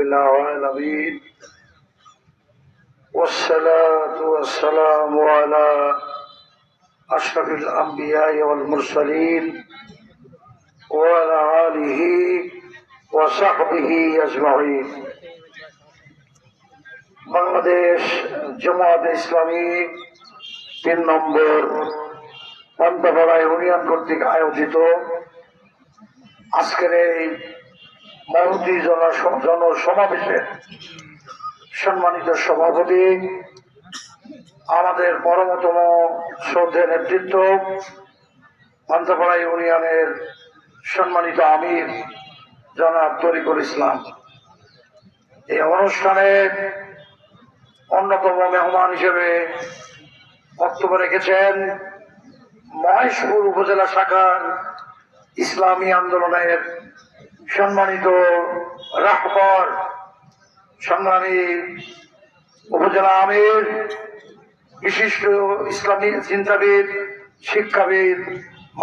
العالمين والصلاة والسلام على أشرف الأنبياء والمرسلين وعلى آله وصحبه أجمعين। বাংলাদেশ জামায়াত ইসলামী ৩ নম্বর Pantapara union কর্তৃক আয়োজিত আজকের এই মহতী জনসমাবেশের সম্মানিত সভাপতি, আমাদের পরমতম শ্রদ্ধেয় নেতৃত্ব, পান্তাপাড়া ইউনিয়নের সম্মানিত আমির জনাব তরিকুল ইসলাম, এই অনুষ্ঠানে অন্যতম মেহমান হিসেবে বক্তব্য রেখেছেন মহেশপুর উপজেলা শাখার ইসলামী আন্দোলনের সম্মানিত রাহবর, সংগ্রামী উপজেলা আমির, বিশিষ্ট ইসলামী চিন্তাবিদ, শিক্ষাবিদ,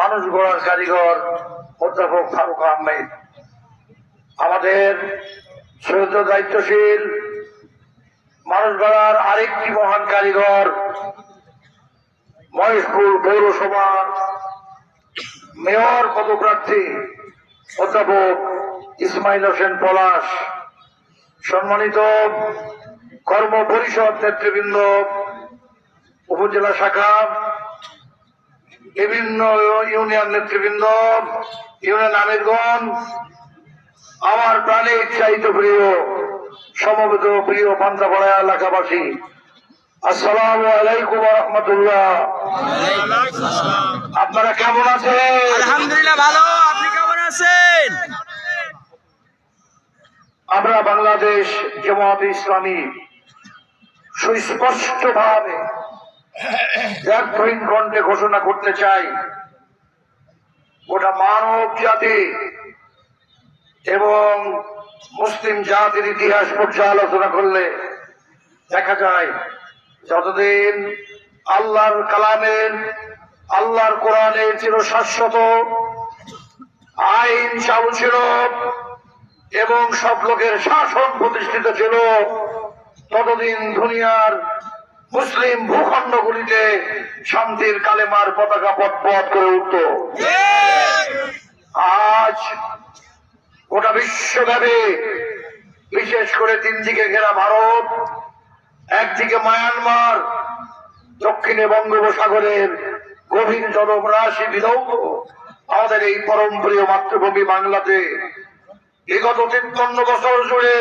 মানুষ গড়ার কারিগর অধ্যাপক ফারুক আহমেদ। আমাদের শ্রদ্ধ দায়িত্বশীল মানুষ গড়ার আরেকটি মহান কারিগর, মহেশপুর পৌরসভার মেয়র পদপ্রার্থী অধ্যাপক ইসমাইল হোসেন পলাশ, সম্মানিত কর্ম পরিষদ নেতৃবৃন্দ, উপজেলা শাখা, বিভিন্ন ইউনিয়ন নেতৃবৃন্দ, ইউনিয়ন আমিরগণ, আমার প্রাণে চাইতে প্রিয় সমবেত প্রিয় পান্তাপাড়া এলাকাবাসী, আসসালামু আলাইকুম ওয়া রাহমাতুল্লাহ। আপনারা কেমন আছেন? আলহামদুলিল্লাহ ভালো। আপনি কেমন আছেন? আমরা বাংলাদেশ জামায়াত ইসলামী সুস্পষ্টভাবে একত্রিন কণ্ঠে ঘোষণা করতে চাই, গোটা মানব জাতি এবং মুসলিম জাতির ইতিহাস পর্যালোচনা করলে দেখা যায় যতদিন আল্লাহর কালামের, আল্লাহর কোরআনের চিরশাশ্বত আইন চালু ছিল এবং সব লোকের শাসন প্রতিষ্ঠিত ছিল, ততদিন দুনিয়ার মুসলিম ভূখণ্ডগুলিতে শান্তির কালেমার পতাকা পথ করে উঠত। আজ গোটা বিশ্বব্যাপী, বিশেষ করে 3 দিকে ঘেরা ভারত, একদিকে মায়ানমার, দক্ষিণে বঙ্গোপসাগরের গভীর জলরাশি বিধৌত আমাদের এই পরম প্রিয় মাতৃভূমি বাংলাতে বিগত 53 বছর জুড়ে